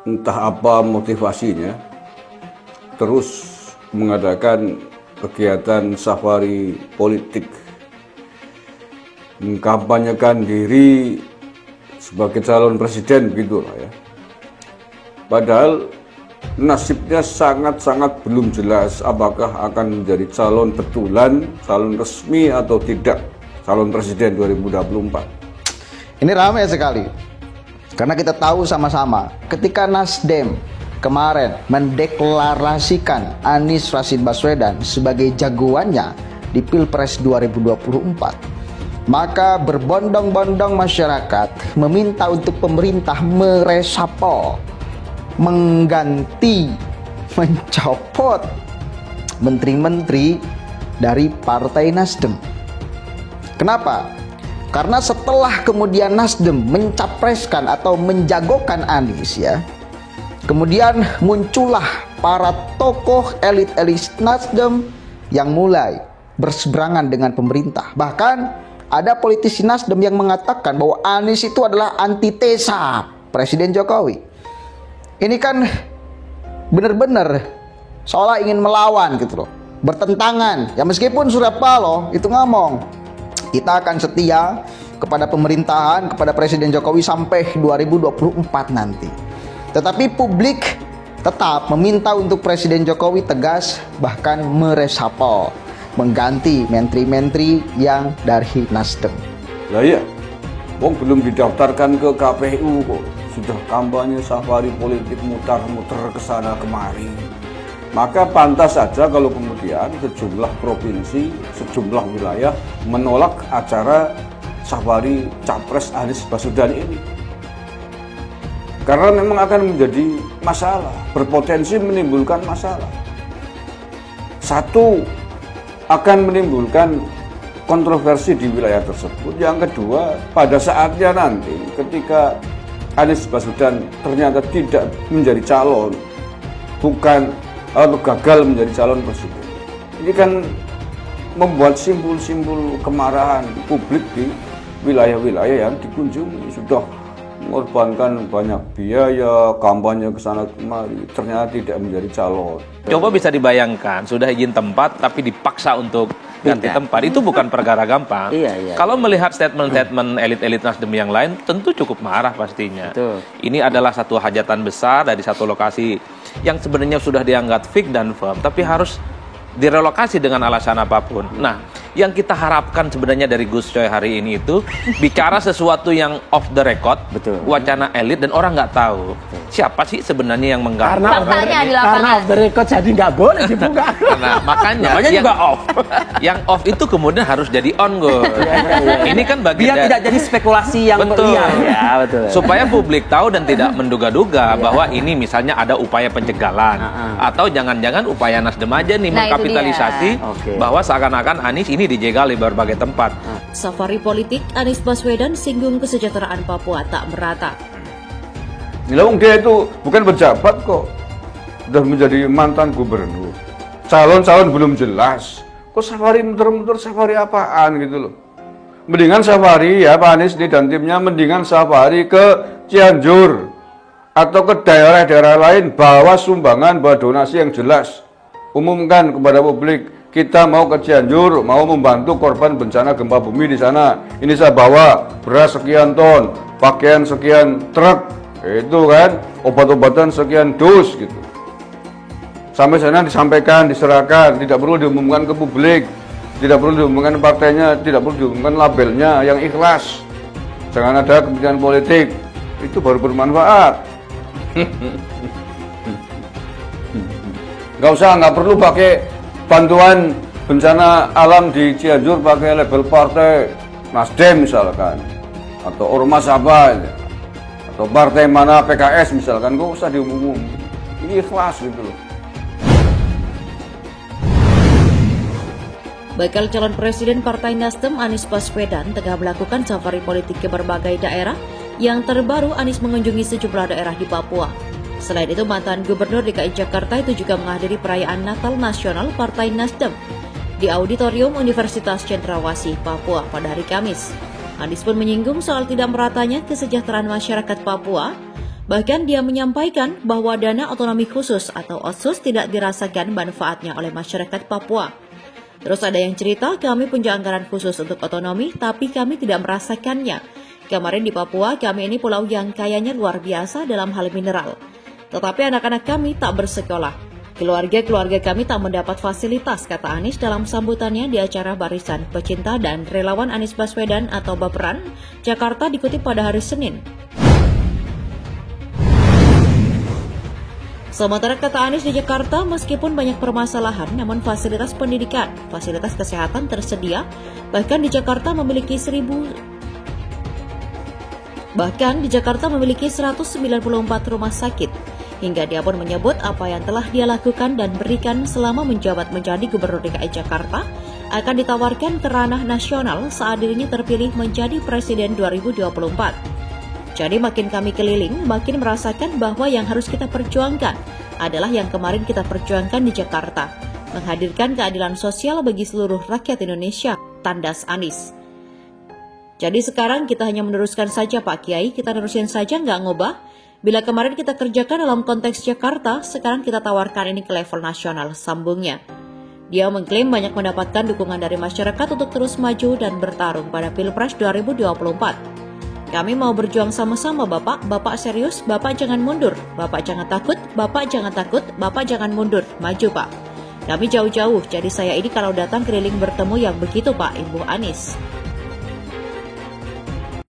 entah apa motivasinya, terus mengadakan kegiatan safari politik, mengkampanyekan diri sebagai calon presiden, begitu lah ya. Padahal nasibnya sangat-sangat belum jelas apakah akan menjadi calon betulan, calon resmi atau tidak, calon presiden 2024. Ini ramai sekali, karena kita tahu sama-sama ketika Nasdem kemarin mendeklarasikan Anies Rashid Baswedan sebagai jagoannya di Pilpres 2024, maka berbondong-bondong masyarakat meminta untuk pemerintah meresapel, mengganti, mencopot menteri-menteri dari Partai Nasdem. Kenapa? Karena setelah kemudian Nasdem mencapreskan atau menjagokan Anies ya, kemudian muncullah para tokoh elit-elit Nasdem yang mulai berseberangan dengan pemerintah. Bahkan ada politisi Nasdem yang mengatakan bahwa Anies itu adalah antitesa Presiden Jokowi. Ini kan benar-benar seolah ingin melawan gitu loh, bertentangan. Ya meskipun Surya Paloh itu ngomong, kita akan setia kepada pemerintahan, kepada Presiden Jokowi sampai 2024 nanti. Tetapi publik tetap meminta untuk Presiden Jokowi tegas, bahkan meresapel, mengganti menteri-menteri yang dari Nasdem. Lah iya, wong belum didaftarkan ke KPU kok sudah kampanye safari politik mutar-muter ke sana kemari. Maka pantas saja kalau kemudian sejumlah provinsi, sejumlah wilayah menolak acara safari Capres Anies Baswedan ini. Karena memang akan menjadi masalah, berpotensi menimbulkan masalah. Satu, akan menimbulkan kontroversi di wilayah tersebut. Yang kedua, pada saatnya nanti ketika Anies Baswedan ternyata tidak menjadi calon, bukan atau gagal menjadi calon presiden, ini kan membuat simbol-simbol kemarahan publik di wilayah-wilayah yang dikunjungi. Sudah mengorbankan banyak biaya, kampanye ke sana kemari, ternyata tidak menjadi calon. Coba bisa dibayangkan, sudah izin tempat tapi dipaksa untuk ganti tempat. Itu bukan perkara gampang. Iya. Kalau melihat statement-statement elit-elit Nasdem yang lain, tentu cukup marah pastinya. Betul. Ini adalah satu hajatan besar dari satu lokasi yang sebenarnya sudah dianggap fix dan firm, tapi harus direlokasi dengan alasan apapun. Nah, yang kita harapkan sebenarnya dari Gus Coy hari ini itu bicara sesuatu yang off the record, betul, wacana elit dan orang nggak tahu siapa sih sebenarnya yang mengganggu. Karena off the record jadi nggak boleh dibuka. Karena makanya juga off. Yang off itu kemudian harus jadi on, Gus. Ini kan bagian biar tidak jadi spekulasi yang liar. Ya, betul. Supaya publik tahu dan tidak menduga-duga bahwa ini misalnya ada upaya pencegalan atau jangan-jangan upaya Nasdem aja nih mengkapitalisasi bahwa seakan-akan Anies ini dijegal di berbagai tempat. Safari politik Anies Baswedan singgung kesejahteraan Papua tak merata. Wong dia itu bukan pejabat kok, sudah menjadi mantan gubernur. Calon-calon belum jelas. Kok safari muter-muter, safari apaan gitu loh. Mendingan safari ya Pak Anies dan timnya, mendingan safari ke Cianjur atau ke daerah-daerah lain, bawa sumbangan, bawa donasi yang jelas. Umumkan kepada publik, kita mau ke Cianjur, mau membantu korban bencana gempa bumi di sana. Ini saya bawa beras sekian ton, pakaian sekian truk, itu kan, obat-obatan sekian dus gitu. Sampai sana disampaikan, diserahkan, tidak perlu diumumkan ke publik, tidak perlu diumumkan partainya, tidak perlu diumumkan labelnya, yang ikhlas. Jangan ada kepentingan politik, itu baru bermanfaat. Nggak perlu pakai bantuan bencana alam di Cianjur pakai label partai Nasdem misalkan, atau ormas apa, atau partai mana PKS misalkan, nggak usah diumum. Ini ikhlas gitu loh. Bakal calon presiden Partai Nasdem Anies Baswedan tengah melakukan safari politik ke berbagai daerah. Yang terbaru, Anies mengunjungi sejumlah daerah di Papua. Selain itu, mantan Gubernur DKI Jakarta itu juga menghadiri perayaan Natal Nasional Partai Nasdem di Auditorium Universitas Cendrawasih, Papua pada hari Kamis. Anies pun menyinggung soal tidak meratanya kesejahteraan masyarakat Papua. Bahkan dia menyampaikan bahwa dana otonomi khusus atau OTSUS tidak dirasakan manfaatnya oleh masyarakat Papua. Terus ada yang cerita, kami punya anggaran khusus untuk otonomi, tapi kami tidak merasakannya. Kemarin di Papua, kami ini pulau yang kayanya luar biasa dalam hal mineral. Tetapi anak-anak kami tak bersekolah. Keluarga-keluarga kami tak mendapat fasilitas, kata Anies dalam sambutannya di acara Barisan Pecinta dan Relawan Anies Baswedan atau Baperan, Jakarta dikutip pada hari Senin. Sementara kata Anies di Jakarta, meskipun banyak permasalahan, namun fasilitas pendidikan, fasilitas kesehatan tersedia, bahkan di Jakarta memiliki 194 rumah sakit. Hingga dia pun menyebut apa yang telah dia lakukan dan berikan selama menjabat menjadi Gubernur DKI Jakarta akan ditawarkan ke ranah nasional saat dirinya terpilih menjadi Presiden 2024. Jadi makin kami keliling, makin merasakan bahwa yang harus kita perjuangkan adalah yang kemarin kita perjuangkan di Jakarta, menghadirkan keadilan sosial bagi seluruh rakyat Indonesia, tandas Anies. Jadi sekarang kita hanya meneruskan saja Pak Kiai, kita terusin saja nggak ngubah. Bila kemarin kita kerjakan dalam konteks Jakarta, sekarang kita tawarkan ini ke level nasional, sambungnya. Dia mengklaim banyak mendapatkan dukungan dari masyarakat untuk terus maju dan bertarung pada Pilpres 2024. Kami mau berjuang sama-sama Bapak, Bapak serius, Bapak jangan mundur, Bapak jangan takut, Bapak jangan takut, Bapak jangan mundur, maju Pak. Kami jauh-jauh, jadi saya ini kalau datang keliling bertemu yang begitu Pak, Ibu Anies.